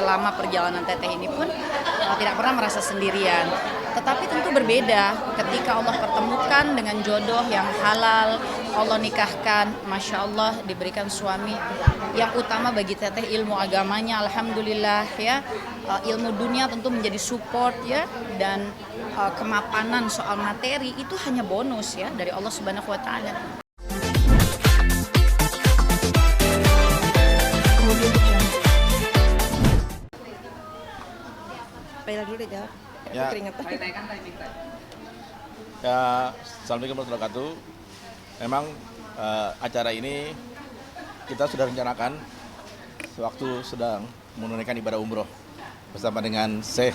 selama perjalanan Teteh ini pun tidak pernah merasa sendirian. Tetapi tentu berbeda ketika Allah pertemukan dengan jodoh yang halal, Allah nikahkan, Masya Allah diberikan suami yang utama bagi Teteh ilmu agamanya, Alhamdulillah ya. Ilmu dunia tentu menjadi support ya, dan kemapanan soal materi itu hanya bonus ya dari Allah Subhanahu wa Ta'ala. Payla dulu deh jawab. Ya. Keringetan. Ya, Assalamualaikum warahmatullahi wabarakatuh. Memang acara ini kita sudah rencanakan sewaktu sedang menunaikan ibadah umroh bersama dengan Syekh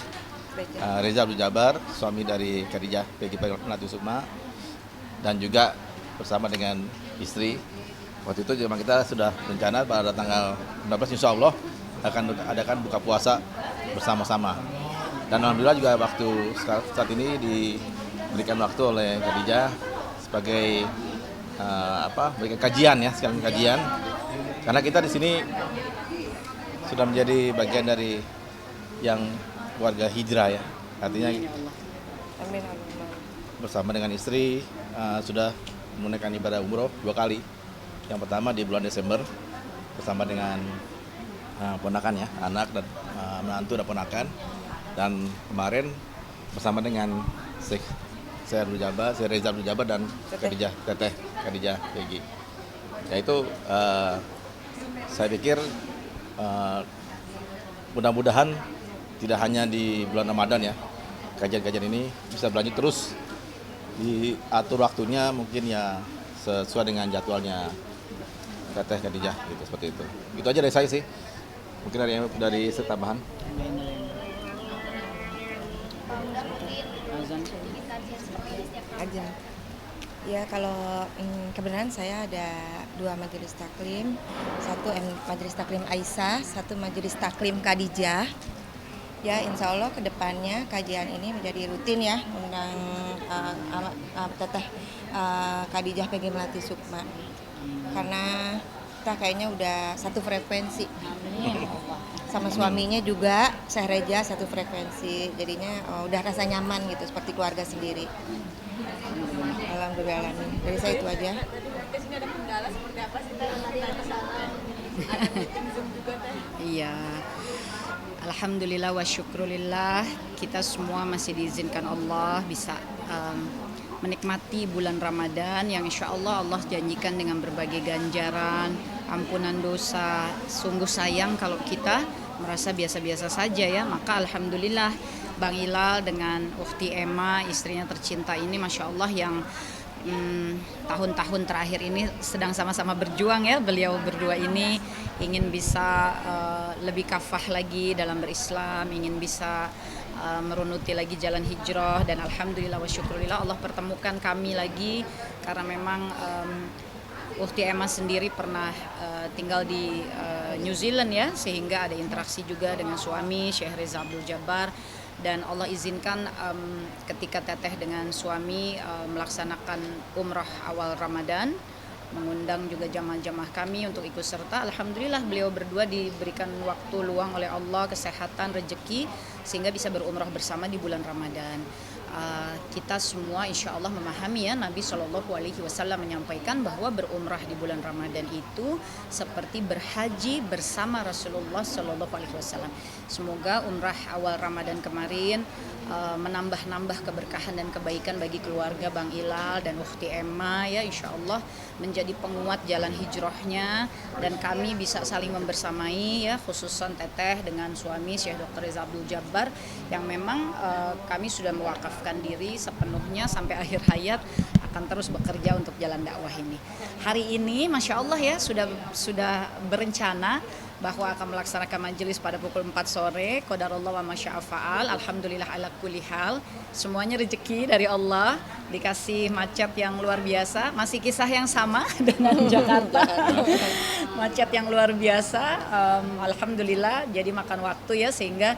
Reza Abdul Jabbar, suami dari Khadijah Peggy Melati Sukma, dan juga bersama dengan istri. Waktu itu memang kita sudah rencana pada tanggal 16 insya Allah akan adakan buka puasa bersama-sama. Dan alhamdulillah juga waktu saat ini diberikan waktu oleh Khadijah sebagai berikan kajian ya, sekalian kajian. Karena kita di sini sudah menjadi bagian dari yang keluarga hijrah ya. Artinya Amin. bersama dengan istri sudah menunaikan ibadah umroh 2 kali. Yang pertama di bulan Desember bersama dengan ponakan ya, anak dan menantu dan ponakan. Dan kemarin bersama dengan Syekh Reza Abdul Jabbar dan Teteh Khadijah Peggy. Yaitu saya pikir mudah-mudahan tidak hanya di bulan Ramadan ya, kajian-kajian ini bisa berlanjut terus, diatur waktunya mungkin ya sesuai dengan jadwalnya Teteh Khadijah gitu, seperti itu. Itu aja dari saya sih. Mungkin dari tambahan. Aja. Ya kalau kebenaran saya ada 2 majelis taklim, satu majelis taklim Aisyah, satu majelis taklim Khadijah. Ya insya Allah kedepannya kajian ini menjadi rutin ya, undang Teteh Khadijah Peggy Melati Sukma. Karena kita kayaknya udah satu frekuensi. Sama suaminya juga Syekh Reza satu frekuensi, jadinya udah rasa nyaman gitu seperti keluarga sendiri. Alhamdulillah. Dari saya itu aja. Kesini ada kendala seperti apa sih Teh? Iya. Alhamdulillah wa syukrulillah, kita semua masih diizinkan Allah bisa menikmati bulan Ramadan yang insya Allah Allah janjikan dengan berbagai ganjaran, ampunan dosa. Sungguh sayang kalau kita merasa biasa-biasa saja ya. Maka alhamdulillah Bang Hilal dengan Ukhti Emma, istrinya tercinta ini, Masya Allah yang tahun-tahun terakhir ini sedang sama-sama berjuang ya. Beliau berdua ini ingin bisa lebih kafah lagi dalam berislam, ingin bisa merunuti lagi jalan hijrah, dan alhamdulillah wa syukurillah Allah pertemukan kami lagi. Karena memang Ukhti Emma sendiri pernah tinggal di New Zealand ya, sehingga ada interaksi juga dengan suami Syekh Reza Abdul Jabbar. Dan Allah izinkan ketika Teteh dengan suami melaksanakan umrah awal Ramadan, mengundang juga jamaah-jamaah kami untuk ikut serta. Alhamdulillah beliau berdua diberikan waktu luang oleh Allah, kesehatan, rezeki, sehingga bisa berumrah bersama di bulan Ramadan. Kita semua insya Allah memahami ya, Nabi SAW menyampaikan bahwa berumrah di bulan Ramadan itu seperti berhaji bersama Rasulullah SAW. Semoga umrah awal Ramadan kemarin menambah-nambah keberkahan dan kebaikan bagi keluarga Bang Hilal dan Ukhti Emma ya, insya Allah menjadi penguat jalan hijrahnya, dan kami bisa saling membersamai ya, khususan Teteh dengan suami Syekh Dr. Reza Abdul Jabbar yang memang kami sudah mewakafkan diri sepenuhnya sampai akhir hayat akan terus bekerja untuk jalan dakwah ini. Hari ini Masya Allah ya sudah berencana bahwa akan melaksanakan majelis pada pukul 4 sore. Qadarullah wa masya'a fa'al. Alhamdulillah ala kulli hal. Semuanya rezeki dari Allah. Dikasih macet yang luar biasa. Masih kisah yang sama dengan Jakarta. Macet yang luar biasa. Alhamdulillah jadi makan waktu ya, sehingga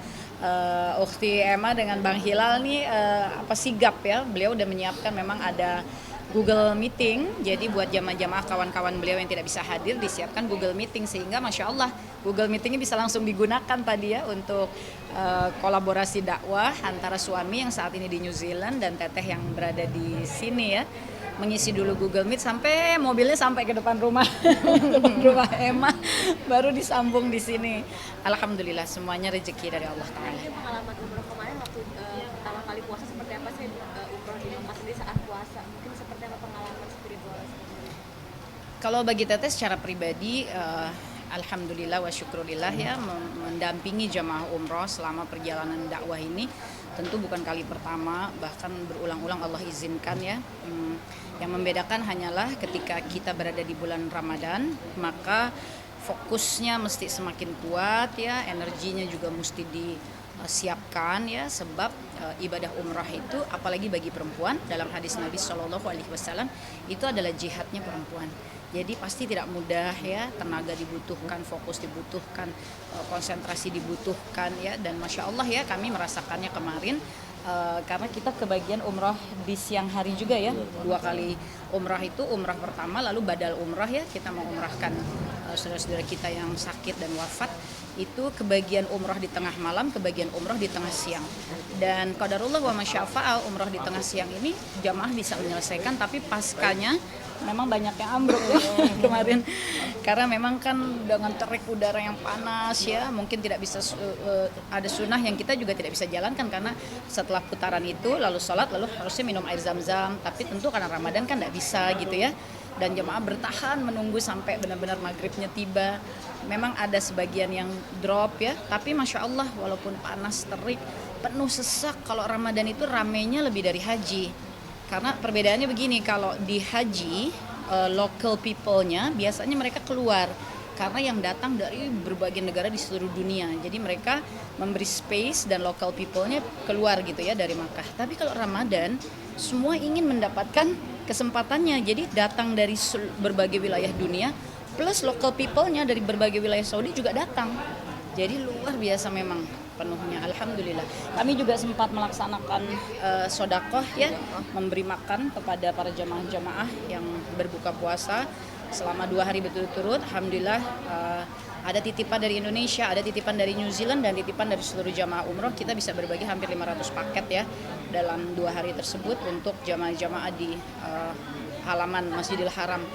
Ukhti Emma dengan Bang Hilal nih sigap ya. Beliau udah menyiapkan, memang ada Google Meeting. Jadi buat jamaah-jamaah kawan-kawan beliau yang tidak bisa hadir disiapkan Google Meeting, sehingga Masya Allah Google Meeting bisa langsung digunakan tadi ya untuk kolaborasi dakwah antara suami yang saat ini di New Zealand dan teteh yang berada di sini ya, mengisi dulu Google Meet sampai mobilnya sampai ke depan rumah rumah Emma, baru disambung di sini. Alhamdulillah semuanya rezeki dari Allah Ta'ala. Pengalaman umroh kemarin waktu pertama kali puasa seperti apa sih, umroh di Mekah sendiri saat puasa? Mungkin seperti apa pengalaman spiritual? Kalau bagi teteh secara pribadi, alhamdulillah wa syukurillah ya, mendampingi jamaah umroh selama perjalanan dakwah ini tentu bukan kali pertama, bahkan berulang-ulang Allah izinkan ya. Yang membedakan hanyalah ketika kita berada di bulan Ramadan, maka fokusnya mesti semakin kuat ya, energinya juga mesti disiapkan ya, sebab ibadah umrah itu apalagi bagi perempuan, dalam hadis Nabi Shallallahu Alaihi Wasallam itu adalah jihadnya perempuan. Jadi pasti tidak mudah ya, tenaga dibutuhkan, fokus dibutuhkan, konsentrasi dibutuhkan ya, dan Masya Allah ya kami merasakannya kemarin. Karena kita kebagian umrah di siang hari juga ya, 2 kali umrah itu, umrah pertama lalu badal umrah ya, kita mau umrahkan saudara-saudara kita yang sakit dan wafat, itu kebagian umrah di tengah malam, kebagian umrah di tengah siang. Dan qadarullah wa masyafa'al, umrah di tengah siang ini jamaah bisa menyelesaikan, tapi paskanya memang banyak yang ambruk ya kemarin, karena memang kan dengan terik udara yang panas ya, mungkin tidak bisa ada sunnah yang kita juga tidak bisa jalankan, karena setelah putaran itu lalu sholat, lalu harusnya minum air zam-zam, tapi tentu karena Ramadan kan tidak bisa gitu ya, dan jemaah bertahan menunggu sampai benar-benar maghribnya tiba. Memang ada sebagian yang drop ya, tapi Masya Allah walaupun panas terik penuh sesak, kalau Ramadan itu ramenya lebih dari haji. Karena perbedaannya begini, kalau di haji local people-nya biasanya mereka keluar, karena yang datang dari berbagai negara di seluruh dunia. Jadi mereka memberi space dan local people-nya keluar gitu ya dari Makkah. Tapi kalau Ramadan semua ingin mendapatkan kesempatannya. Jadi datang dari berbagai wilayah dunia, plus local people-nya dari berbagai wilayah Saudi juga datang. Jadi luar biasa memang penuhnya, alhamdulillah. Kami juga sempat melaksanakan sodakoh ya, memberi makan kepada para jamaah-jamaah yang berbuka puasa selama 2 hari berturut-turut. Alhamdulillah ada titipan dari Indonesia, ada titipan dari New Zealand, dan titipan dari seluruh jamaah umroh. Kita bisa berbagi hampir 500 paket ya dalam 2 hari tersebut untuk jamaah-jamaah di halaman Masjidil Haram.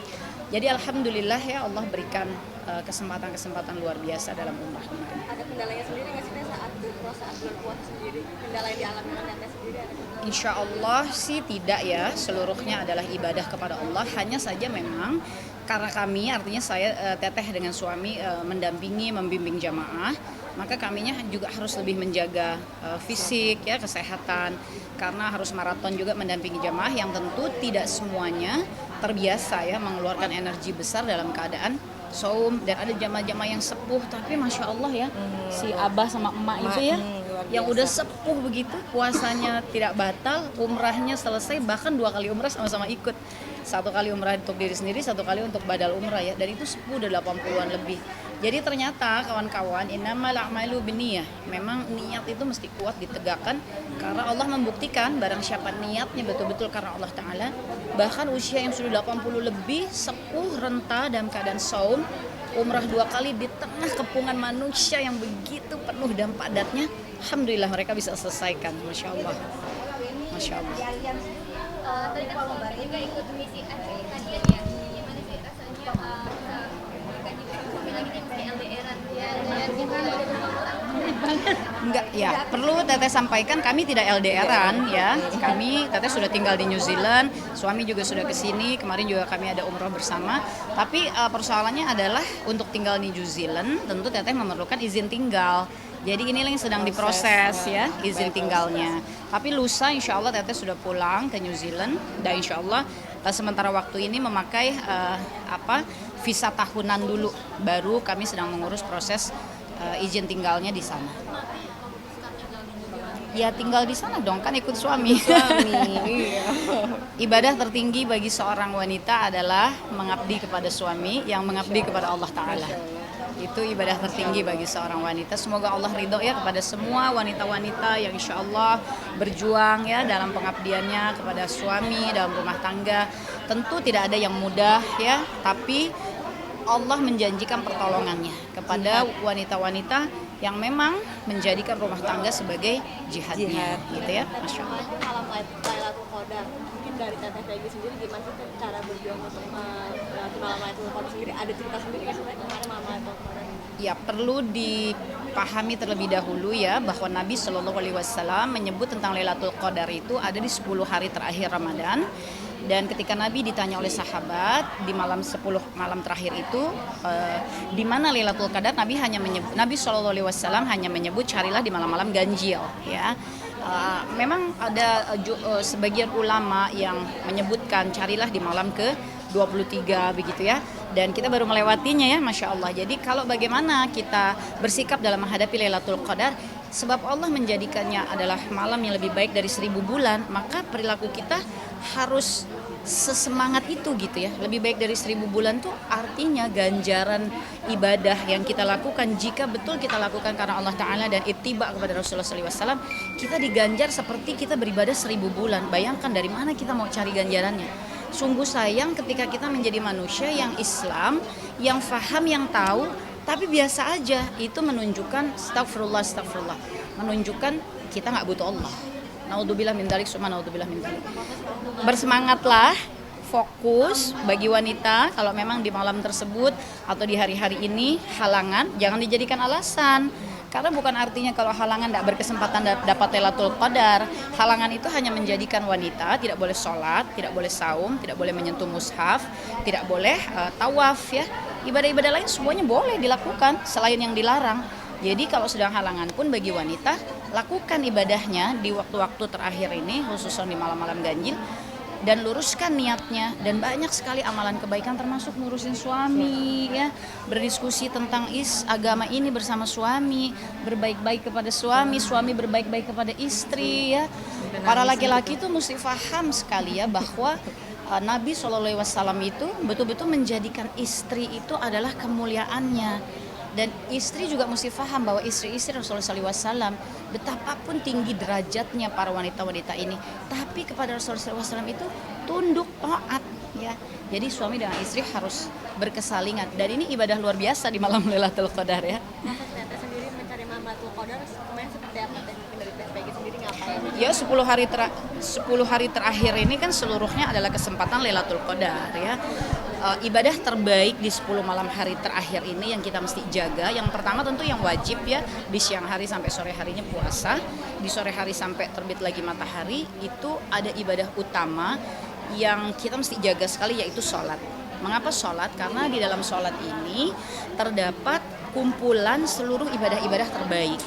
Jadi alhamdulillah ya, Allah berikan kesempatan-kesempatan luar biasa dalam umrah kemarin. Ada kendalanya sendiri nggak sih saat umroh, saat bulan puasa sendiri? Kendala yang dialami oleh Teteh sendiri ada? Insya Allah sih tidak ya, seluruhnya adalah ibadah kepada Allah. Hanya saja memang karena kami, artinya saya teteh dengan suami mendampingi, membimbing jamaah, maka kaminya juga harus lebih menjaga fisik ya, kesehatan, karena harus maraton juga mendampingi jamaah yang tentu tidak semuanya terbiasa ya mengeluarkan energi besar dalam keadaan saum. Dan ada jamaah-jamaah yang sepuh, tapi Masya Allah ya, si abah sama emak itu ya, yang udah sepuh begitu, puasanya tidak batal, umrahnya selesai, bahkan 2 kali umrah sama-sama ikut. 1 kali umrah untuk diri sendiri, 1 kali untuk badal umrah ya, dan itu sepuh udah 80-an lebih. Jadi ternyata kawan-kawan, innamal a'malu binniyah, memang niat itu mesti kuat ditegakkan, karena Allah membuktikan barang siapa niatnya betul-betul karena Allah Ta'ala, bahkan usia yang sudah 80 lebih, sepuh, renta dalam keadaan saum, umrah 2 kali di tengah kepungan manusia yang begitu penuh dan padatnya, alhamdulillah mereka bisa selesaikan. Masya Allah, Masya Allah. Tadi kan suami juga ikut misi kajian ya, gimana sih rasanya kajian suami lagi nih mesti LDR-an ya, Enggak ya, perlu teteh sampaikan kami tidak LDR-an ya. Kami, teteh sudah tinggal di New Zealand, suami juga sudah ke sini, kemarin juga kami ada umroh bersama. Tapi persoalannya adalah untuk tinggal di New Zealand tentu teteh memerlukan izin tinggal. Jadi inilah yang sedang diproses ya, izin tinggalnya. Tapi lusa insya Allah teteh sudah pulang ke New Zealand, dan insya Allah sementara waktu ini memakai visa tahunan dulu, baru kami sedang mengurus proses izin tinggalnya di sana. Ya tinggal di sana dong, kan ikut suami. Ibadah tertinggi bagi seorang wanita adalah mengabdi kepada suami yang mengabdi kepada Allah Ta'ala. Itu ibadah tertinggi bagi seorang wanita. Semoga Allah ridho ya kepada semua wanita-wanita yang insya Allah berjuang ya dalam pengabdiannya kepada suami dalam rumah tangga. Tentu tidak ada yang mudah ya, tapi Allah menjanjikan pertolongannya kepada wanita-wanita yang memang menjadikan rumah tangga sebagai jihadnya, gitu ya, Masya Allah. Itu malam Lailatul Qadar. Mungkin dari Teteh Peggy sendiri gimana sih cara berjuang untuk melewati malam Lailatul Qadar sendiri? Ada cerita sendiri nggak sebenarnya kemarin malam Lailatul Qadar? Ya, perlu dipahami terlebih dahulu ya bahwa Nabi Shallallahu Alaihi Wasallam menyebut tentang Lailatul Qadar itu ada di 10 hari terakhir Ramadan. Dan ketika Nabi ditanya oleh sahabat di malam 10 malam terakhir itu di mana Lailatul Qadar, Nabi Shallallahu Alaihi Wasallam hanya menyebut carilah di malam-malam ganjil ya. Memang ada sebagian ulama yang menyebutkan carilah di malam ke 23 begitu ya, dan kita baru melewatinya ya, Masya Allah. Jadi kalau bagaimana kita bersikap dalam menghadapi Lailatul Qadar, sebab Allah menjadikannya adalah malam yang lebih baik dari 1000 bulan, maka perilaku kita harus sesemangat itu gitu ya. Lebih baik dari 1000 bulan tuh artinya ganjaran ibadah yang kita lakukan, jika betul kita lakukan karena Allah Ta'ala dan ittiba kepada Rasulullah SAW, kita diganjar seperti kita beribadah 1000 bulan. Bayangkan dari mana kita mau cari ganjarannya. Sungguh sayang ketika kita menjadi manusia yang Islam, yang faham, yang tahu, tapi biasa aja. Itu menunjukkan astagfirullah, menunjukkan kita nggak butuh Allah. Naudzubillah min dzalik, summa naudzubillah min dzalik. Bersemangatlah, fokus bagi wanita kalau memang di malam tersebut atau di hari-hari ini halangan, jangan dijadikan alasan. Karena bukan artinya kalau halangan tidak berkesempatan dapat Lailatul Qadar. Halangan itu hanya menjadikan wanita tidak boleh sholat, tidak boleh saum, tidak boleh menyentuh mushaf, tidak boleh tawaf ya. Ibadah-ibadah lain semuanya boleh dilakukan selain yang dilarang. Jadi kalau sedang halangan pun bagi wanita, lakukan ibadahnya di waktu-waktu terakhir ini, khususnya di malam-malam ganjil, dan luruskan niatnya. Dan banyak sekali amalan kebaikan termasuk ngurusin suami ya, berdiskusi tentang agama ini bersama suami, berbaik-baik kepada suami, suami berbaik-baik kepada istri ya. Para laki-laki itu mesti paham sekali ya bahwa Nabi SAW itu betul-betul menjadikan istri itu adalah kemuliaannya. Dan istri juga mesti paham bahwa istri-istri Rasulullah SAW, betapapun tinggi derajatnya para wanita-wanita ini, tapi kepada Rasulullah SAW itu tunduk, taat ya. Jadi suami dan istri harus berkesalingan, dan ini ibadah luar biasa di malam Lailatul Qadar ya. Teteh sendiri mencari malam Lailatul Qadar kemarin seperti apa? Mungkin dari Teteh Peggy sendiri ngapain? Ya 10 hari terakhir ini kan seluruhnya adalah kesempatan Lailatul Qadar ya. Ibadah terbaik di 10 malam hari terakhir ini yang kita mesti jaga. Yang pertama tentu yang wajib ya, di siang hari sampai sore harinya puasa, di sore hari sampai terbit lagi matahari, itu ada ibadah utama yang kita mesti jaga sekali, yaitu sholat. Mengapa sholat? Karena di dalam sholat ini terdapat kumpulan seluruh ibadah-ibadah terbaik.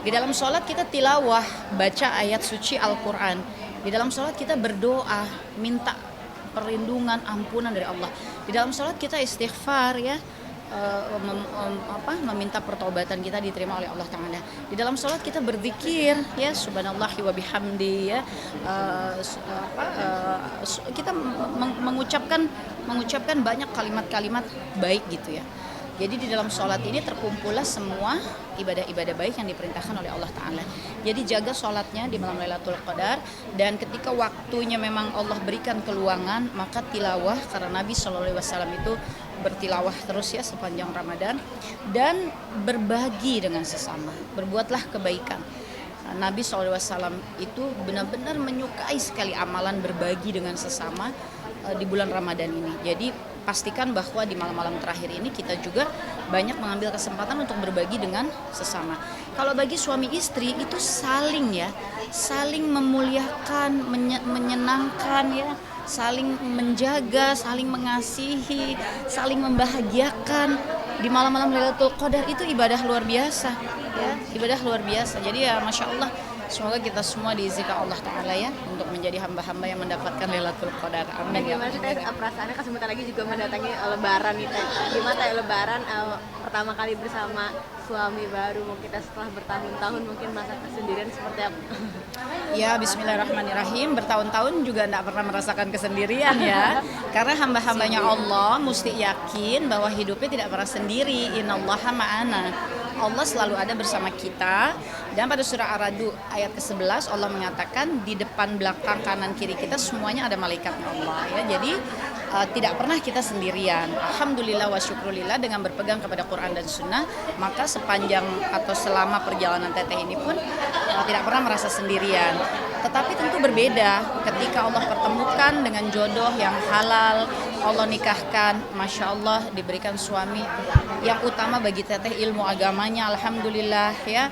Di dalam sholat kita tilawah, baca ayat suci Al-Quran. Di dalam sholat kita berdoa, minta perlindungan, ampunan dari Allah. Di dalam sholat kita istighfar ya, meminta pertobatan kita diterima oleh Allah Ta'ala. Di dalam sholat kita berzikir ya, subhanallahi wa bihamdi ya, kita mengucapkan banyak kalimat-kalimat baik gitu ya. Jadi di dalam sholat ini terkumpullah semua ibadah-ibadah baik yang diperintahkan oleh Allah Ta'ala. Jadi jaga sholatnya di malam Lailatul Qadar, dan ketika waktunya memang Allah berikan keluangan, maka tilawah, karena Nabi SAW itu bertilawah terus ya sepanjang Ramadan, dan berbagi dengan sesama, berbuatlah kebaikan. Nabi SAW itu benar-benar menyukai sekali amalan berbagi dengan sesama di bulan Ramadan ini. Jadi pastikan bahwa di malam-malam terakhir ini kita juga banyak mengambil kesempatan untuk berbagi dengan sesama. Kalau bagi suami istri itu saling memuliakan, menyenangkan ya, saling menjaga, saling mengasihi, saling membahagiakan di malam-malam Lailatul Qadar. Itu ibadah luar biasa ya, ibadah luar biasa. Jadi ya Masya Allah, semoga kita semua diizinkan Allah Ta'ala ya untuk menjadi hamba-hamba yang mendapatkan Lailatul Qadar. Amin ya. Gimana sih perasaannya kan sebentar lagi juga mendatangi Lebaran nih Teh. Gimana ya Lebaran pertama kali bersama suami baru, mungkin kita setelah bertahun-tahun mungkin masa kesendirian seperti apa? Ya, bismillahirrahmanirrahim. Bertahun-tahun juga tidak pernah merasakan kesendirian ya. Karena hamba-hambanya Allah mesti yakin bahwa hidupnya tidak pernah sendiri. Innallaha ma'ana. Allah selalu ada bersama kita. Dan pada surah Ar-Ra'd ayat ke-11 Allah mengatakan di depan, belakang, kanan, kiri kita semuanya ada malaikatnya Allah ya. Jadi tidak pernah kita sendirian. Alhamdulillah wa syukrulillah, dengan berpegang kepada Quran dan Sunnah, maka sepanjang atau selama perjalanan Teteh ini pun tidak pernah merasa sendirian. Tetapi tentu berbeda ketika Allah pertemukan dengan jodoh yang halal, Allah nikahkan, Masya Allah diberikan suami yang utama bagi Teteh ilmu agamanya, alhamdulillah ya.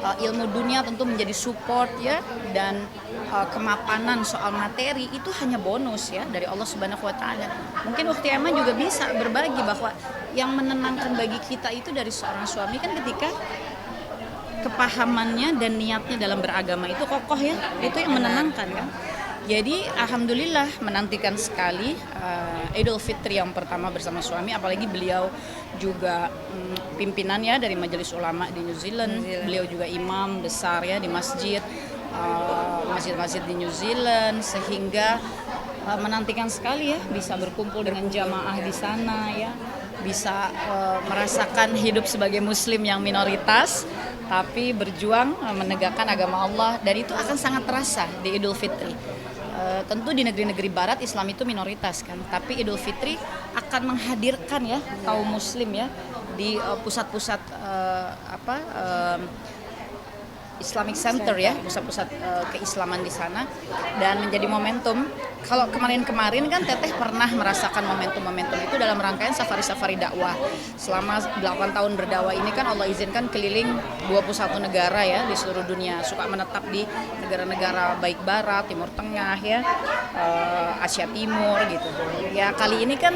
Ilmu dunia tentu menjadi support ya, dan kemapanan soal materi itu hanya bonus ya dari Allah Subhanahu wa taala. Mungkin Ukhti Emma juga bisa berbagi bahwa yang menenangkan bagi kita itu dari seorang suami kan ketika kepahamannya dan niatnya dalam beragama itu kokoh ya, itu yang menenangkan kan. Jadi alhamdulillah menantikan sekali Idul Fitri yang pertama bersama suami, apalagi beliau juga pimpinannya dari Majelis Ulama di New Zealand. Beliau juga imam besar ya di masjid masjid-masjid di New Zealand, sehingga menantikan sekali ya bisa berkumpul dengan jamaah di sana ya, bisa merasakan hidup sebagai muslim yang minoritas tapi berjuang menegakkan agama Allah, dan itu akan sangat terasa di Idul Fitri. Tentu di negeri-negeri barat Islam itu minoritas kan, tapi Idul Fitri akan menghadirkan ya kaum muslim ya di pusat-pusat Islamic Center ya, pusat-pusat keislaman di sana, dan menjadi momentum. Kalau kemarin-kemarin kan Teteh pernah merasakan momentum-momentum itu dalam rangkaian safari-safari dakwah. Selama 8 tahun berdakwah ini kan Allah izinkan keliling 21 negara ya di seluruh dunia, suka menetap di negara-negara baik barat, timur tengah ya, Asia Timur gitu. Ya kali ini kan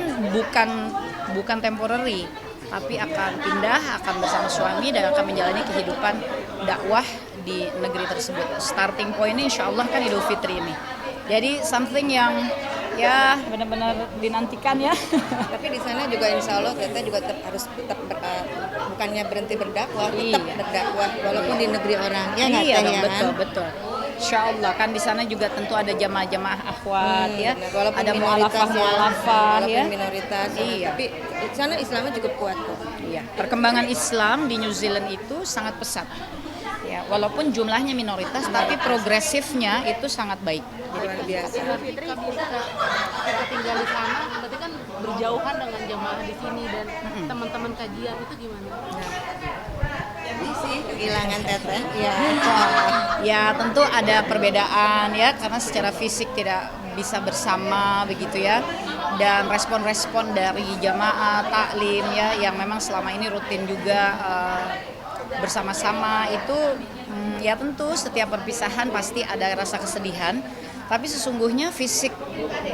bukan temporary, tapi akan pindah, akan bersama suami dan akan menjalani kehidupan dakwah di negeri tersebut. Starting point-nya insya Allah kan Idul Fitri ini. Jadi something yang ya benar-benar dinantikan ya. Tapi di sana juga insya Allah kita juga harus tetap bukannya berhenti berdakwah, tetap berdakwah walaupun di negeri orang. Ya nggak iya, Teh, ya betul, kan? betul. Insya Allah kan di sana juga tentu ada jamaah-jamaah akhwat ya, Walaupun ada minoritas mu'alafah ya. walaupun minoritas, Iya. tapi di sana Islamnya cukup kuat kok. Iya, perkembangan Islam di New Zealand itu sangat pesat. Ya, walaupun jumlahnya minoritas, tapi progresifnya itu sangat baik. Jadi luar biasa. Idul Fitri bisa kita tinggal di sana, berarti kan berjauhan dengan jamaah di sini dan teman-teman kajian itu gimana? Ini sih kehilangan Teteh. Ya. Ya, tentu ada perbedaan ya, karena secara fisik tidak bisa bersama begitu ya. Dan respon-respon dari jamaah taklim ya, yang memang selama ini rutin juga bersama-sama itu ya tentu setiap perpisahan pasti ada rasa kesedihan, tapi sesungguhnya fisik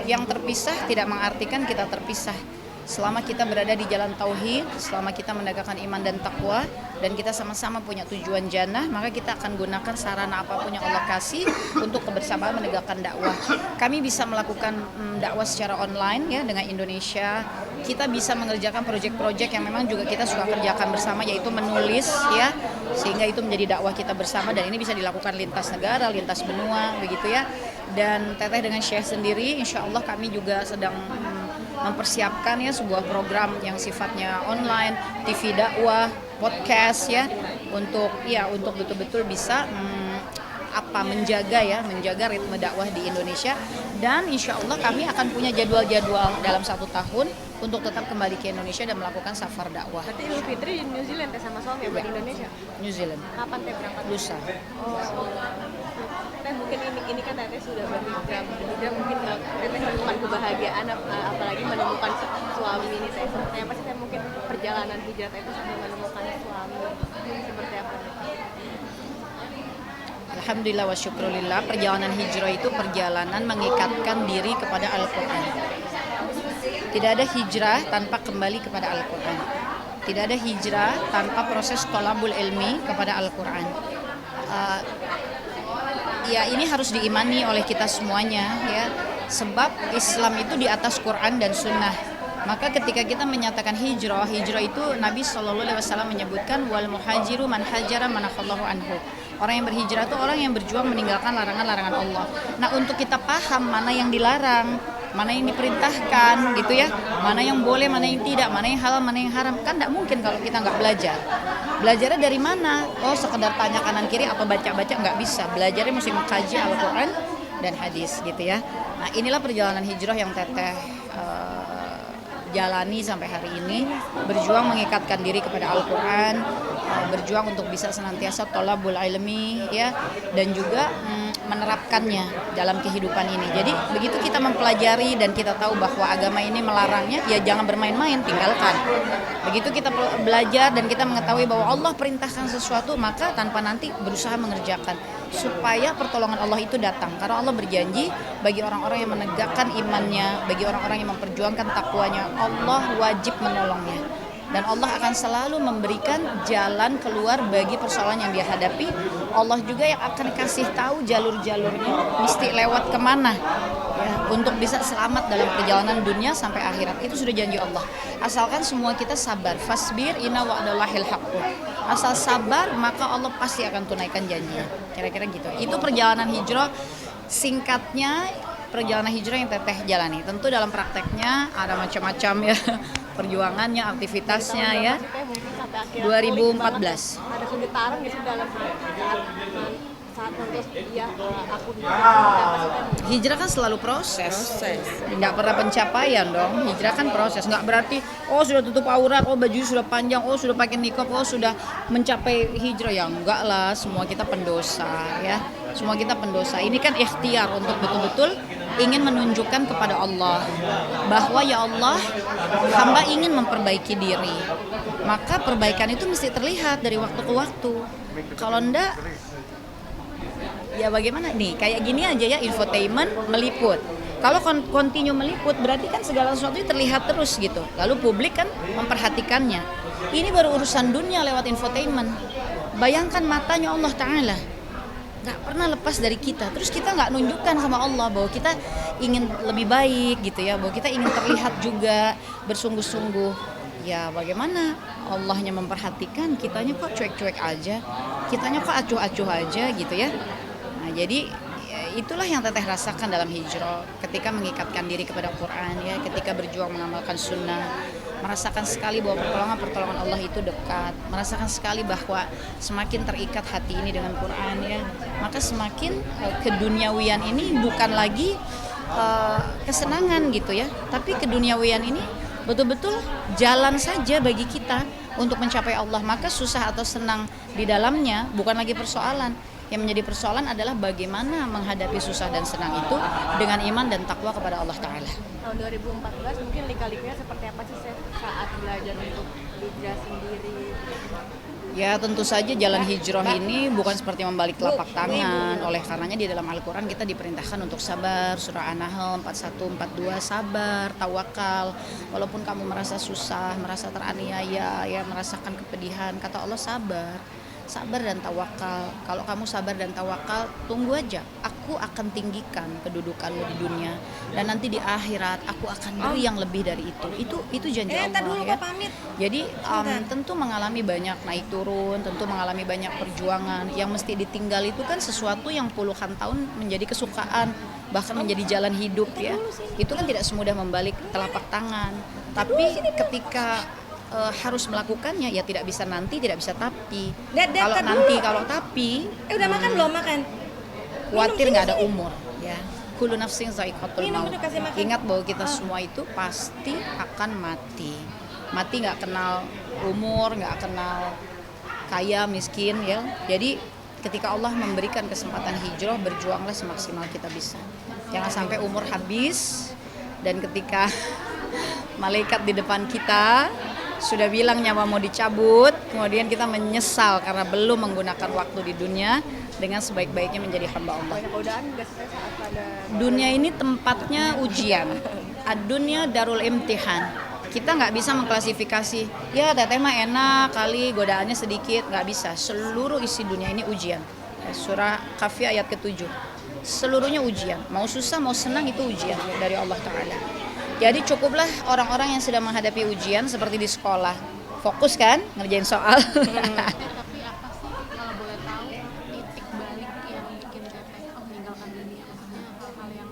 yang terpisah tidak mengartikan kita terpisah. Selama kita berada di jalan tauhid, selama kita menegakkan iman dan takwa, dan kita sama-sama punya tujuan jannah, maka kita akan gunakan sarana apapun yang Allah kasih untuk kebersamaan menegakkan dakwah. Kami bisa melakukan dakwah secara online ya dengan Indonesia. Kita bisa mengerjakan proyek-proyek yang memang juga kita suka kerjakan bersama, yaitu menulis ya, sehingga itu menjadi dakwah kita bersama, dan ini bisa dilakukan lintas negara, lintas benua begitu ya. Dan Teteh dengan Syekh sendiri, insya Allah kami juga sedang mempersiapkan ya sebuah program yang sifatnya online, TV dakwah, podcast ya, untuk betul-betul bisa menjaga ritme dakwah di Indonesia. Dan insya Allah kami akan punya jadwal-jadwal dalam 1 tahun untuk tetap kembali ke Indonesia dan melakukan safar dakwah. Berarti Idul Fitri di New Zealand Teh sama suami ya, di Indonesia? New Zealand, Kapan Teh berangkat? lusa. Teh mungkin ini kan Teteh sudah berhijrah, mungkin Teteh menemukan kebahagiaan, apalagi menemukan suami ini Teh. Seperti apa sih Teh mungkin perjalanan hijrah Teh sampai menemukan suami seperti apa? Alhamdulillah wa syukrulillah, perjalanan hijrah itu perjalanan mengikatkan diri kepada Al-Quran. Tidak ada hijrah tanpa kembali kepada Al-Quran. Tidak ada hijrah tanpa proses thalabul ilmi kepada Al-Quran. Ya ini harus diimani oleh kita semuanya ya, sebab Islam itu di atas Quran dan Sunnah. Maka ketika kita menyatakan hijrah itu Nabi SAW menyebutkan wal muhajiru man hajara manakhallahu anhu. Orang yang berhijrah itu orang yang berjuang meninggalkan larangan-larangan Allah. Nah, untuk kita paham mana yang dilarang, mana yang diperintahkan gitu ya, mana yang boleh, mana yang tidak, mana yang halal, mana yang haram, kan tidak mungkin kalau kita nggak belajar. Belajarnya dari mana? Oh, sekedar tanya kanan kiri apa baca-baca, nggak bisa. Belajarnya mesti mengkaji Al-Quran dan hadis gitu ya. Nah, inilah perjalanan hijrah yang Teteh jalani sampai hari ini, berjuang mengikatkan diri kepada Al-Quran, berjuang untuk bisa senantiasa thalabul ilmi ya, dan juga menerapkannya dalam kehidupan ini. Jadi begitu kita mempelajari dan kita tahu bahwa agama ini melarangnya, ya jangan bermain-main, tinggalkan. Begitu kita belajar dan kita mengetahui bahwa Allah perintahkan sesuatu, maka tanpa nanti berusaha mengerjakan supaya pertolongan Allah itu datang. Karena Allah berjanji bagi orang-orang yang menegakkan imannya, bagi orang-orang yang memperjuangkan takwanya, Allah wajib menolongnya. Dan Allah akan selalu memberikan jalan keluar bagi persoalan yang dia hadapi. Allah juga yang akan kasih tahu jalur-jalurnya mesti lewat kemana ya, untuk bisa selamat dalam perjalanan dunia sampai akhirat. Itu sudah janji Allah. Asalkan semua kita sabar. Fasbir inna wa'dallahil haqqun. Asal sabar maka Allah pasti akan tunaikan janjinya. Kira-kira gitu. Itu perjalanan hijrah singkatnya, perjalanan hijrah yang Teteh jalani. Tentu dalam prakteknya ada macam-macam ya. Perjuangannya, aktivitasnya ya. 2014. Ada kegemparan gitu dalam saat menulis ya aku Hijrah kan selalu proses. Nggak pernah pencapaian dong. Hijrah kan proses. Nggak berarti sudah tutup aurat, baju sudah panjang, sudah pakai niqab, sudah mencapai hijrah. Ya enggak lah, semua kita pendosa ya. Semua kita pendosa. Ini kan ikhtiar untuk betul-betul ingin menunjukkan kepada Allah bahwa ya Allah, hamba ingin memperbaiki diri. Maka perbaikan itu mesti terlihat dari waktu ke waktu. Kalau enggak, ya bagaimana nih? Kayak gini aja ya, infotainment meliput. Kalau continue meliput berarti kan segala sesuatu terlihat terus gitu. Lalu publik kan memperhatikannya. Ini baru urusan dunia lewat infotainment. Bayangkan matanya Allah Ta'ala nggak pernah lepas dari kita. Terus kita nggak nunjukkan sama Allah bahwa kita ingin lebih baik gitu ya, bahwa kita ingin terlihat juga bersungguh-sungguh. Ya bagaimana Allahnya memperhatikan, kitanya kok cuek-cuek aja, kitanya kok acuh-acuh aja gitu ya. Nah jadi itulah yang Teteh rasakan dalam hijrah, ketika mengikatkan diri kepada Quran ya, ketika berjuang mengamalkan sunnah, merasakan sekali bahwa pertolongan Allah itu dekat, merasakan sekali bahwa semakin terikat hati ini dengan Quran ya, maka semakin keduniawian ini bukan lagi kesenangan gitu ya, tapi keduniawian ini betul-betul jalan saja bagi kita untuk mencapai Allah. Maka susah atau senang di dalamnya bukan lagi persoalan. Yang menjadi persoalan adalah bagaimana menghadapi susah dan senang itu dengan iman dan takwa kepada Allah Ta'ala. Tahun 2014 mungkin lika-likunya seperti apa sih saat belajar untuk hijrah sendiri? Ya tentu saja jalan hijrah ini bukan seperti membalik telapak tangan. Oleh karenanya di dalam Al-Quran kita diperintahkan untuk sabar. Surah An-Nahl 41, 42, sabar, tawakal. Walaupun kamu merasa susah, merasa teraniaya, ya merasakan kepedihan, kata Allah sabar. Sabar dan tawakal. Kalau kamu sabar dan tawakal, tunggu aja. Aku akan tinggikan kedudukanmu di dunia, dan nanti di akhirat aku akan beri yang lebih dari itu. Itu janji Allah ya. Jadi tentu mengalami banyak naik turun, tentu mengalami banyak perjuangan. Yang mesti ditinggal itu kan sesuatu yang puluhan tahun menjadi kesukaan, bahkan menjadi jalan hidup ya. Itu kan tidak semudah membalik telapak tangan. Tapi ketika harus melakukannya ya tidak bisa nanti, tidak bisa tapi. Kalau nanti, kalau tapi udah makan belum? Makan. Khawatir nggak ada umur ya. Kullu nafsin za'iqatul maut. Ingat bahwa kita semua itu pasti akan mati. Mati nggak kenal umur, nggak kenal kaya miskin ya. Jadi ketika Allah memberikan kesempatan hijrah, berjuanglah semaksimal kita bisa. Jangan sampai umur habis dan ketika malaikat di depan kita sudah bilang nyawa mau dicabut, kemudian kita menyesal karena belum menggunakan waktu di dunia dengan sebaik-baiknya menjadi hamba Allah. Dunia ini tempatnya ujian. Ad-dunya darul imtihan. Kita nggak bisa mengklasifikasi, ya Teteh mah enak kali, godaannya sedikit, nggak bisa. Seluruh isi dunia ini ujian. Surah Kahfi ayat ke-7. Seluruhnya ujian. Mau susah, mau senang itu ujian dari Allah Ta'ala. Jadi cukuplah orang-orang yang sedang menghadapi ujian seperti di sekolah. Fokus kan, ngerjain soal. Tapi apa sih kalau boleh tahu titik balik yang bikin teteh meninggalkan dunia? Maksudnya hal-hal yang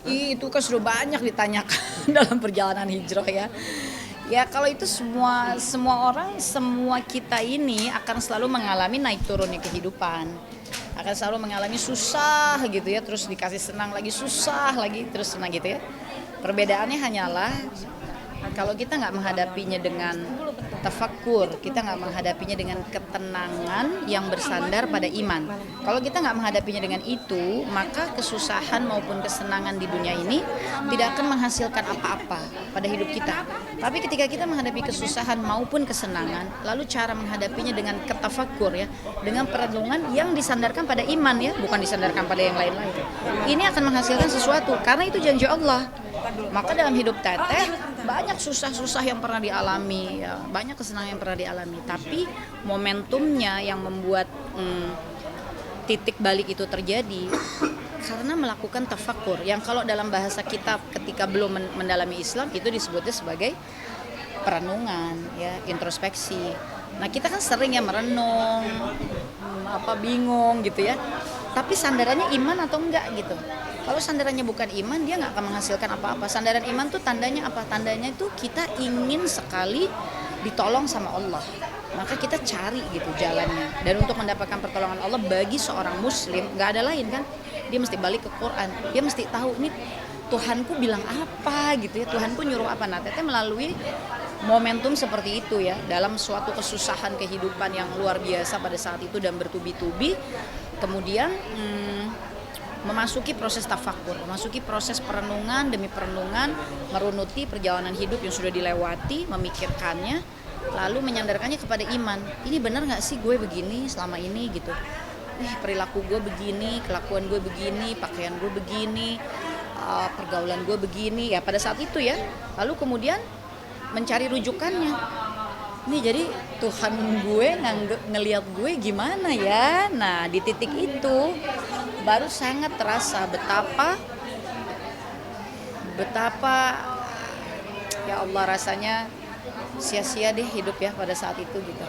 Itu kan sudah banyak ditanyakan dalam perjalanan hijrah ya. Ya kalau itu semua orang, semua kita ini akan selalu mengalami naik turunnya kehidupan. Akan selalu mengalami susah gitu ya, terus dikasih senang lagi, susah lagi, terus senang gitu ya. Perbedaannya hanyalah kalau kita nggak menghadapinya dengan tafakkur, kita nggak menghadapinya dengan ketenangan yang bersandar pada iman. Kalau kita nggak menghadapinya dengan itu, maka kesusahan maupun kesenangan di dunia ini tidak akan menghasilkan apa-apa pada hidup kita. Tapi ketika kita menghadapi kesusahan maupun kesenangan, lalu cara menghadapinya dengan ketafakkur ya, dengan perenungan yang disandarkan pada iman ya, bukan disandarkan pada yang lain-lain. Ini akan menghasilkan sesuatu karena itu janji Allah. Maka dalam hidup teteh banyak susah-susah yang pernah dialami ya, banyak kesenangan yang pernah dialami, tapi momentumnya yang membuat titik balik itu terjadi karena melakukan tafakkur yang kalau dalam bahasa kita ketika belum mendalami Islam itu disebutnya sebagai perenungan ya, introspeksi. Nah kita kan sering ya merenung, bingung gitu ya, tapi sandarannya iman atau enggak gitu. Kalau sandarannya bukan iman, dia nggak akan menghasilkan apa-apa. Sandaran iman tuh tandanya apa? Tandanya itu kita ingin sekali ditolong sama Allah. Maka kita cari gitu jalannya. Dan untuk mendapatkan pertolongan Allah bagi seorang muslim, nggak ada lain kan. Dia mesti balik ke Quran. Dia mesti tahu nih Tuhanku bilang apa gitu ya. Tuhanku nyuruh apa. Nah teteh melalui momentum seperti itu ya. Dalam suatu kesusahan kehidupan yang luar biasa pada saat itu dan bertubi-tubi. Kemudian memasuki proses tafakkur, memasuki proses perenungan demi perenungan, merunuti perjalanan hidup yang sudah dilewati, memikirkannya, lalu menyandarkannya kepada iman. Ini benar nggak sih gue begini selama ini gitu? Perilaku gue begini, kelakuan gue begini, pakaian gue begini, pergaulan gue begini. Ya pada saat itu ya, lalu kemudian mencari rujukannya. Nih jadi Tuhan gue ngelihat gue gimana ya? Nah di titik itu baru sangat terasa betapa ya Allah rasanya sia-sia deh hidup ya pada saat itu gitu.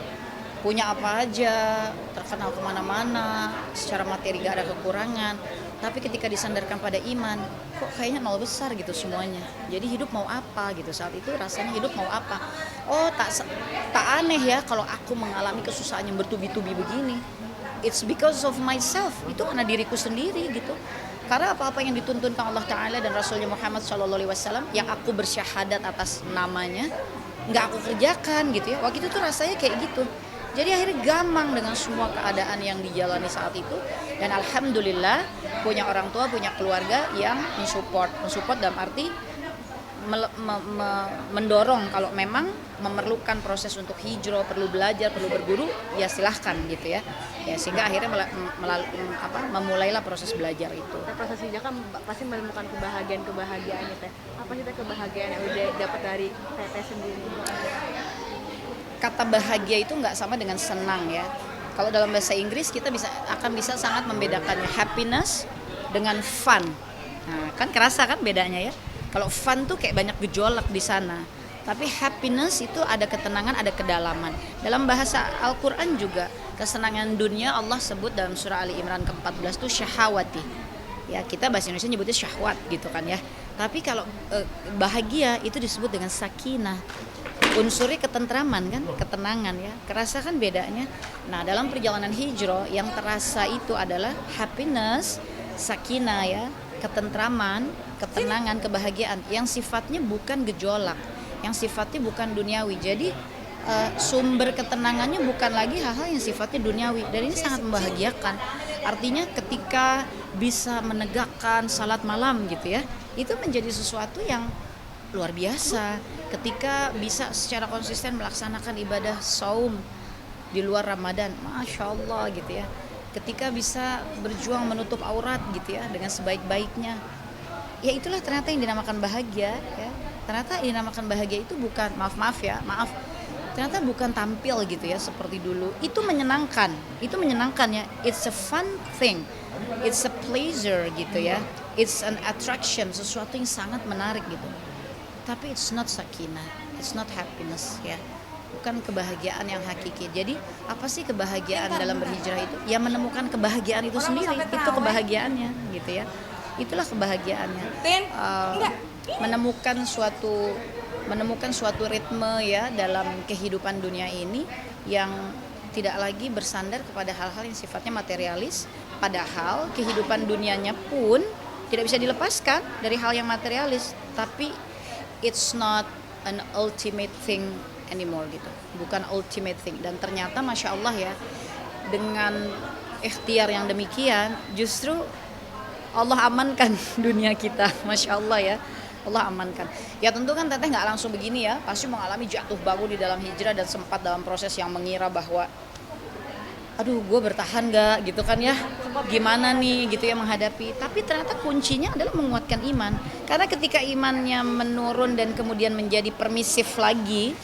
Punya apa aja, terkenal kemana-mana, secara materi gak ada kekurangan. Tapi ketika disandarkan pada iman, kok kayaknya nol besar gitu semuanya. Jadi hidup mau apa gitu saat itu rasanya hidup mau apa? Oh tak aneh ya kalau aku mengalami kesusahan yang bertubi-tubi begini. It's because of myself, itu karena diriku sendiri gitu. Karena apa-apa yang dituntunkan Allah Ta'ala dan Rasulnya Muhammad SAW yang aku bersyahadat atas namanya, nggak aku kerjakan gitu ya. Waktu itu tuh rasanya kayak gitu. Jadi akhirnya gampang dengan semua keadaan yang dijalani saat itu. Dan alhamdulillah punya orang tua, punya keluarga yang mensupport dalam arti mendorong kalau memang memerlukan proses untuk hijrah, perlu belajar, perlu berguru, ya silahkan gitu ya. Ya sehingga akhirnya memulailah proses belajar itu. proses hijrah kan pasti menemukan kebahagiaan ya teh. Apa sih teh kebahagiaan yang udah dapat dari teteh sendiri? Kata bahagia itu nggak sama dengan senang ya. Kalau dalam bahasa Inggris kita akan bisa sangat membedakannya happiness dengan fun. Nah, kan kerasa kan bedanya ya. Kalau fun tuh kayak banyak gejolak di sana. Tapi happiness itu ada ketenangan, ada kedalaman. Dalam bahasa Al-Quran juga kesenangan dunia Allah sebut dalam surah Ali Imran ke-14 itu syahawati. Ya kita bahasa Indonesia nyebutnya syahwat gitu kan ya. Tapi kalau bahagia itu disebut dengan sakinah. Unsurnya ketentraman kan, ketenangan ya. Kerasa kan bedanya. Nah dalam perjalanan hijrah yang terasa itu adalah happiness, sakinah ya, ketentraman, ketenangan, kebahagiaan yang sifatnya bukan gejolak, yang sifatnya bukan duniawi. Jadi sumber ketenangannya bukan lagi hal-hal yang sifatnya duniawi, dan ini sangat membahagiakan. Artinya ketika bisa menegakkan salat malam gitu ya, itu menjadi sesuatu yang luar biasa. Ketika bisa secara konsisten melaksanakan ibadah saum di luar Ramadan, Masya Allah gitu ya. Ketika bisa berjuang menutup aurat gitu ya dengan sebaik-baiknya, ya itulah ternyata yang dinamakan bahagia ya. Ternyata yang dinamakan bahagia itu bukan maaf ternyata bukan tampil gitu ya seperti dulu. Itu menyenangkan ya. It's a fun thing, it's a pleasure gitu ya, it's an attraction, sesuatu yang sangat menarik gitu. tapi it's not sakinah, it's not happiness ya. Bukan kebahagiaan yang hakiki. Jadi apa sih kebahagiaan dalam berhijrah itu? Ya menemukan kebahagiaan itu sendiri, itu kebahagiaannya gitu ya. Itulah kebahagiaannya. Menemukan suatu ritme ya dalam kehidupan dunia ini yang tidak lagi bersandar kepada hal-hal yang sifatnya materialis, padahal kehidupan dunianya pun tidak bisa dilepaskan dari hal yang materialis, tapi it's not an ultimate thing anymore gitu, bukan ultimate thing. Dan ternyata Masya Allah ya, dengan ikhtiar yang demikian justru Allah amankan dunia kita, Masya Allah ya, Allah amankan. Ya tentu kan teteh nggak langsung begini ya, pasti mengalami jatuh bangun di dalam hijrah dan sempat dalam proses yang mengira bahwa aduh gue bertahan gak gitu kan ya, gimana nih gitu ya menghadapi. Tapi ternyata kuncinya adalah menguatkan iman, karena ketika imannya menurun dan kemudian menjadi permisif lagi,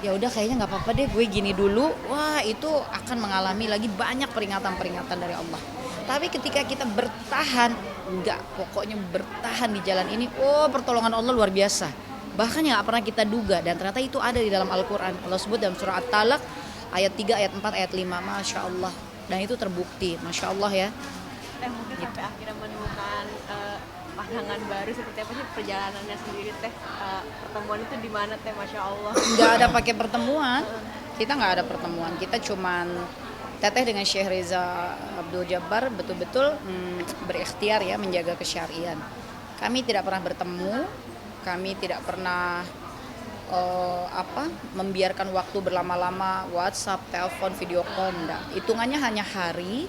ya udah kayaknya nggak apa-apa deh gue gini dulu, wah itu akan mengalami lagi banyak peringatan-peringatan dari Allah. Tapi ketika kita bertahan, enggak, pokoknya bertahan di jalan ini, oh pertolongan Allah luar biasa, bahkan yang nggak pernah kita duga. Dan ternyata itu ada di dalam Al-Quran. Allah sebut dalam surah At-Talaq ayat 3, ayat 4, ayat 5, Masya Allah. Dan itu terbukti, Masya Allah ya. Mungkin sampai akhirnya menemukan pandangan baru, seperti apa sih perjalanannya sendiri teh? Pertemuan itu di mana teh, Masya Allah? Nggak ada pakai pertemuan, kita nggak ada pertemuan. Kita cuman teteh dengan Syekh Reza Abdul Jabbar betul-betul berikhtiar ya menjaga kesyarian. Kami tidak pernah bertemu, kami tidak pernah membiarkan waktu berlama-lama, WhatsApp, telepon, video call, enggak. Hitungannya hanya hari,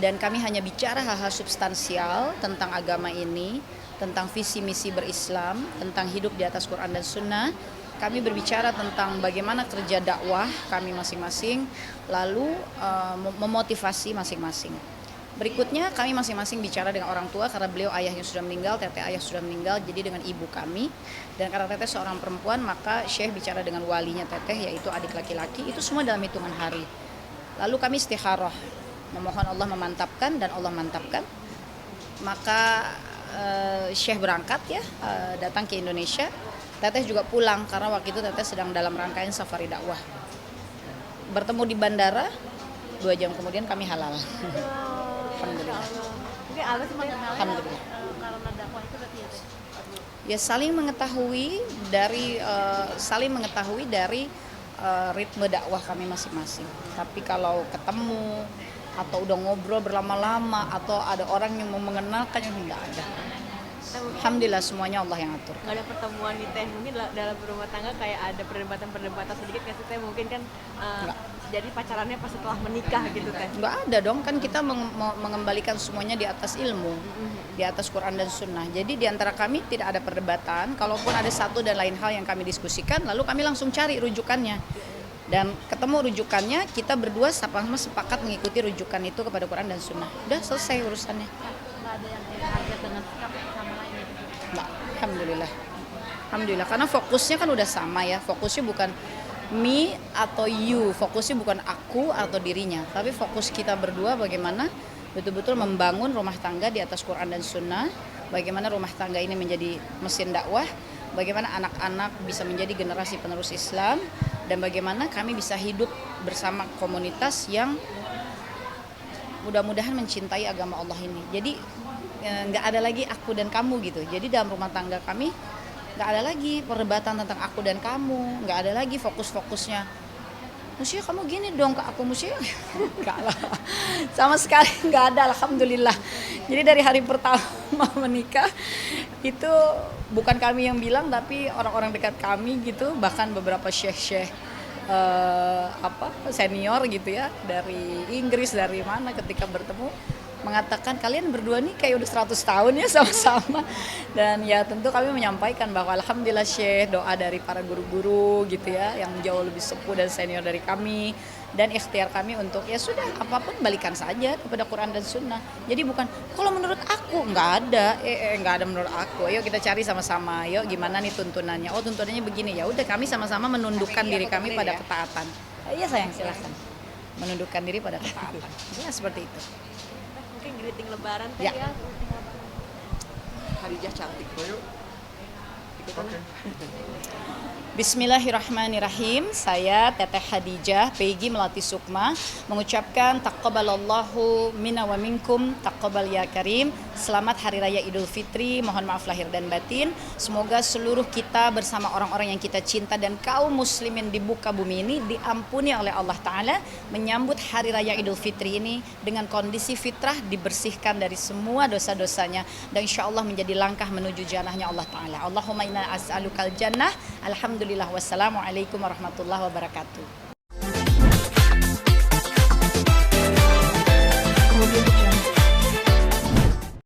dan kami hanya bicara hal-hal substansial tentang agama ini, tentang visi misi berislam, tentang hidup di atas Quran dan Sunnah. Kami berbicara tentang bagaimana kerja dakwah kami masing-masing, lalu memotivasi masing-masing. Berikutnya kami masing-masing bicara dengan orang tua, karena beliau ayahnya sudah meninggal, teteh ayah sudah meninggal, jadi dengan ibu kami. Dan karena teteh seorang perempuan, maka Syekh bicara dengan walinya teteh, yaitu adik laki-laki. Itu semua dalam hitungan hari. Lalu kami istikharah, memohon Allah memantapkan, dan Allah mantapkan. Maka Syekh berangkat ya, datang ke Indonesia. Teteh juga pulang, karena waktu itu teteh sedang dalam rangkaian safari dakwah. Bertemu di bandara, 2 jam kemudian kami halal. Alhamdulillah. Mungkin alasan mengenalnya Alhamdulillah. karena dakwah itu berarti ya teh? Ya saling mengetahui dari ritme dakwah kami masing-masing. Tapi kalau ketemu atau udah ngobrol berlama-lama atau ada orang yang mau mengenalkan, yang tidak ada. Alhamdulillah semuanya Allah yang atur. Nggak ada pertemuan nih teh, mungkin dalam berumah tangga kayak ada perdebatan sedikit nggak sih teh? Mungkin kan jadi pacarannya pas setelah menikah gitu teh? Nggak ada dong, kan kita mengembalikan semuanya di atas ilmu, di atas Quran dan Sunnah. Jadi di antara kami tidak ada perdebatan. Kalaupun ada satu dan lain hal yang kami diskusikan, lalu kami langsung cari rujukannya. Dan ketemu rujukannya, kita berdua sama-sama sepakat mengikuti rujukan itu kepada Quran dan Sunnah. Udah selesai urusannya. Nggak ada yang kaget dengan sikap sama lain gitu? Nggak, Alhamdulillah. Alhamdulillah, karena fokusnya kan udah sama ya. Fokusnya bukan me atau you, fokusnya bukan aku atau dirinya, tapi fokus kita berdua bagaimana betul-betul membangun rumah tangga di atas Quran dan Sunnah, bagaimana rumah tangga ini menjadi mesin dakwah, bagaimana anak-anak bisa menjadi generasi penerus Islam, dan bagaimana kami bisa hidup bersama komunitas yang mudah-mudahan mencintai agama Allah ini. Jadi nggak ada lagi aku dan kamu gitu. Jadi dalam rumah tangga kami nggak ada lagi perdebatan tentang aku dan kamu, nggak ada lagi fokus-fokusnya Musia kamu gini dong ke aku, Musia enggak lah, sama sekali nggak ada. Alhamdulillah. Jadi dari hari pertama menikah itu bukan kami yang bilang, tapi orang-orang dekat kami gitu, bahkan beberapa syekh-syekh senior gitu ya, dari Inggris, dari mana, ketika bertemu mengatakan kalian berdua nih kayak udah 100 tahun ya sama-sama. Dan ya tentu kami menyampaikan bahwa alhamdulillah Syekh, doa dari para guru-guru gitu ya yang jauh lebih sepuh dan senior dari kami, dan ikhtiar kami untuk ya sudah apapun balikan saja kepada Quran dan Sunnah. Jadi bukan kalau menurut aku, nggak ada nggak ada menurut aku, ayo kita cari sama-sama, yuk gimana nih tuntunannya, oh tuntunannya begini, ya udah kami sama-sama menundukkan diri kami pada ketaatan. Iya sayang, silahkan menundukkan diri pada ketaatan. Ya seperti itu. Mungkin greeting lebaran teh Ya. ya. Khadijah cantik. gitu. Bismillahirrahmanirrahim. Saya Teteh Khadijah Peggy Melati Sukma mengucapkan taqabbalallahu minna wa minkum, taqabbal ya karim. Selamat Hari Raya Idul Fitri. Mohon maaf lahir dan batin. Semoga seluruh kita bersama orang-orang yang kita cinta dan kaum muslimin di muka bumi ini diampuni oleh Allah Ta'ala, menyambut Hari Raya Idul Fitri ini dengan kondisi fitrah, dibersihkan dari semua dosa-dosanya, dan insya Allah menjadi langkah menuju jannahnya Allah Ta'ala. Allahumma inna as'alukal jannah. Alhamdulillah. Wassalamualaikum warahmatullahi wabarakatuh.